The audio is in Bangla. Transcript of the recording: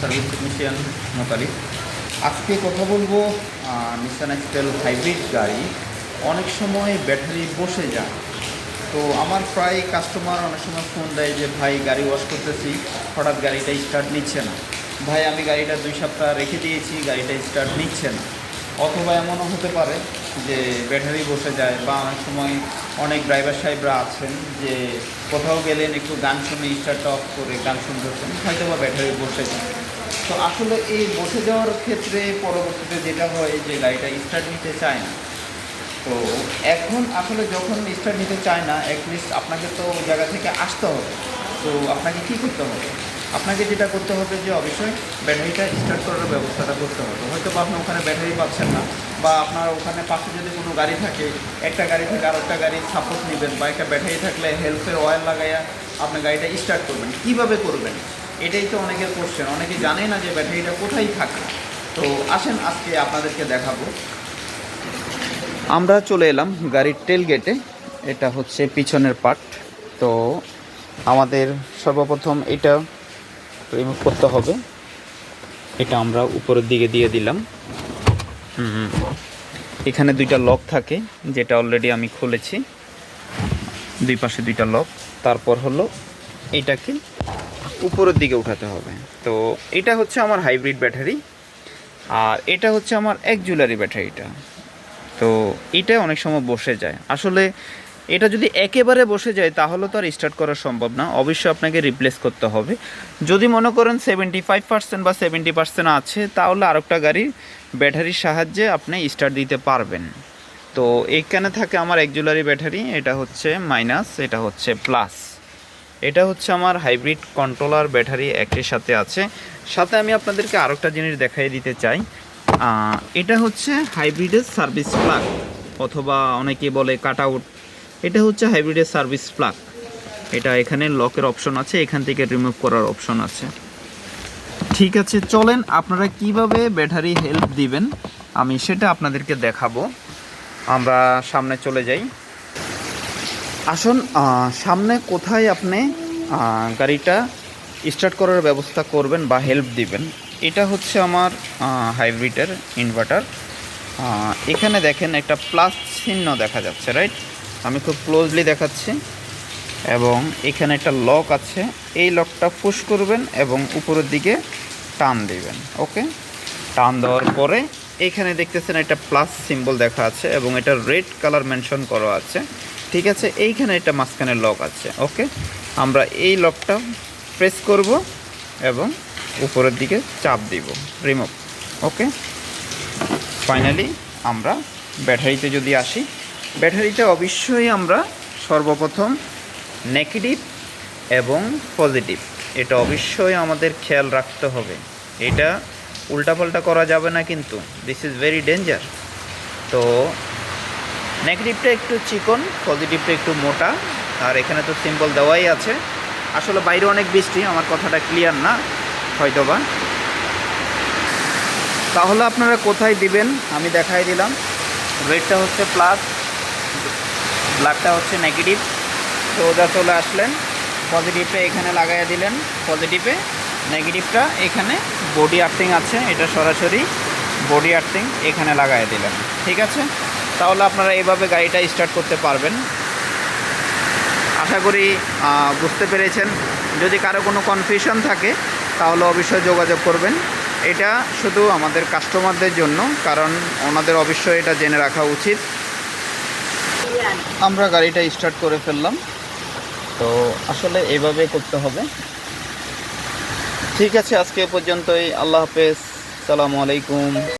Service technician Motalib. আজকে কথা বলবো নিসান এক্সটেল হাইব্রিড গাড়ি অনেক সময় ব্যাটারি বসে যায়। তো আমার প্রায় কাস্টমার অনেক সময় ফোন দেয় যে ভাই গাড়ি ওয়াশ করতেছি, হঠাৎ গাড়িটা স্টার্ট নিচ্ছে না, ভাই আমি গাড়িটা 2 সপ্তাহ রেখে দিয়েছি, গাড়িটা স্টার্ট নিচ্ছে না। অথবা এমনও হতে পারে যে ব্যাটারি বসে যায়, বা অনেক সময় অনেক ড্রাইভার সাহেবরা আছেন যে কোথাও গেলেন একটু গান শুনে স্টার্টটা অফ করে গান শুনতেছেন, হয়তো বা ব্যাটারি বসে যায়। তো আসলে এই বসে যাওয়ার ক্ষেত্রে পরবর্তীতে যেটা হয় যে গাড়িটা স্টার্ট নিতে চায় না। তো এখন আসলে যখন স্টার্ট নিতে চায় না, অ্যাটলিস্ট আপনাকে তো জায়গা থেকে আসতে হবে। তো আপনাকে কী করতে হবে? আপনাকে যেটা করতে হবে যে অবশ্যই ব্যাটারিটা স্টার্ট করার ব্যবস্থাটা করতে হবে। হয়তো বা আপনি ওখানে ব্যাটারি পাচ্ছেন না, বা আপনার ওখানে পাশে যদি কোনো গাড়ি থাকে, একটা গাড়ি থেকে আর একটা গাড়ির সাপোর্ট নেবেন, বা একটা ব্যাটারি থাকলে হেলথের অয়েল লাগাইয়া আপনি গাড়িটা স্টার্ট করবেন। কীভাবে করবেন? এটাই তো অনেকের কোশ্চেন, অনেকে জানে না যে ব্যাটারিটা কোথায় থাকে। তো আসেন আজকে আপনাদেরকে দেখাবো। আমরা চলে এলাম গাড়ির টেল গেটে। এটা হচ্ছে পিছনের পার্ট। তো আমাদের সর্বপ্রথম এটা রিমুভ করতে হবে। এটা আমরা উপরের দিকে দিয়ে দিলাম। এখানে 2টা লক থাকে, যেটা অলরেডি আমি খুলেছি। 2 পাশে 2টা লক। তারপর হলো এটাকে উপরের দিকে উঠাতে হবে। তো এটা হচ্ছে আমার হাইব্রিড ব্যাটারি, আর এটা হচ্ছে আমার অ্যাক্সিলারি ব্যাটারিটা। তো এটা অনেক সময় বসে যায়। আসলে এটা যদি একেবারে বসে যায় তাহলে তো আর স্টার্ট করা সম্ভব না, অবশ্যই আপনাকে রিপ্লেস করতে হবে। যদি মনে করেন 75% বা 70% আছে, তাহলে আরেকটা গাড়ির ব্যাটারির সাহায্যে আপনি স্টার্ট দিতে পারবেন। তো এইখানে থাকে আমার অ্যাক্সিলারি ব্যাটারি, এটা হচ্ছে মাইনাস, এটা হচ্ছে প্লাস। এটা হচ্ছে আমার হাইব্রিড কন্ট্রোলার ব্যাটারি একটির সাথে আছে। সাথে আমি আপনাদেরকে আরেকটা জিনিস দেখাই দিতে চাই। এটা হচ্ছে হাইব্রিডের সার্ভিস প্লাগ, অথবা অনেকে বলে কাট আউট। এটা হচ্ছে হাইব্রিডের সার্ভিস প্লাগ। এটা এখানে লকের অপশন আছে, এখান থেকে রিমুভ করার অপশন আছে। ঠিক আছে, চলেন আপনারা কিভাবে ব্যাটারি হেল্প দিবেন আমি সেটা আপনাদেরকে দেখাবো। আমরা সামনে চলে যাই। আসুন, সামনে কোথায় আপনি গাড়িটা স্টার্ট করার ব্যবস্থা করবেন বা হেল্প দিবেন। এটা হচ্ছে আমার হাইব্রিডের ইনভার্টার। এখানে দেখেন একটা প্লাস চিহ্ন দেখা যাচ্ছে, রাইট? আমি খুব ক্লোজলি দেখাচ্ছি। এবং এখানে একটা লক আছে, এই লকটা পুশ করবেন এবং উপরের দিকে টান দিবেন। ওকে, টান দেওয়ার পরে এখানে দেখতেছেন একটা প্লাস সিম্বল দেখা আছে এবং এটা রেড কালার মেনশন করা আছে। ঠিক আছে, এইখানে একটা মাঝখানে লক আছে। ওকে, আমরা এই লকটা প্রেস করব এবং উপরের দিকে চাপ দিব, রিমুভ। ওকে, ফাইনালি আমরা ব্যাটারিতে যদি আসি, ব্যাটারিতে অবশ্যই আমরা সর্বপ্রথম নেগেটিভ এবং পজিটিভ, এটা অবশ্যই আমাদের খেয়াল রাখতে হবে। এটা উল্টাপাল্টা করা যাবে না, কিন্তু দিস ইজ ভেরি ডেঞ্জার। তো নেগেটিভটা একটু চিকন, পজিটিভটা একটু মোটা, আর এখানে তো সিম্বল দেওয়াই আছে। আসলে বাইরে অনেক বৃষ্টি, আমার কথাটা ক্লিয়ার না হয়তোবা। তাহলে আপনারা কোথায় দিবেন আমি দেখাই দিলাম। রেডটা হচ্ছে প্লাস, ব্ল্যাকটা হচ্ছে নেগেটিভ। তো ওটা চলে আসলেন, পজিটিভটা এখানে লাগাইয়া দিলেন পজিটিভে, নেগেটিভটা এখানে বডি আর্থিং আছে, এটা সরাসরি বডি আর্থিং এখানে লাগাইয়া দিলেন। ঠিক আছে, তাহলে আপনারা এইভাবে গাড়িটা স্টার্ট করতে পারবেন। আশা করি বুঝতে পেরেছেন। যদি কারো কোনো কনফিউশন থাকে তাহলে অবশ্যই যোগাযোগ করবেন। এটা শুধু আমাদের কাস্টমারদের জন্য, কারণ ওনাদের অবশ্যই এটা জেনে রাখা উচিত। আমরা গাড়িটা স্টার্ট করে ফেললাম। তো আসলে এইভাবে করতে হবে। ঠিক আছে, আজকে পর্যন্তই। আল্লাহ হাফেজ, আসসালামু আলাইকুম।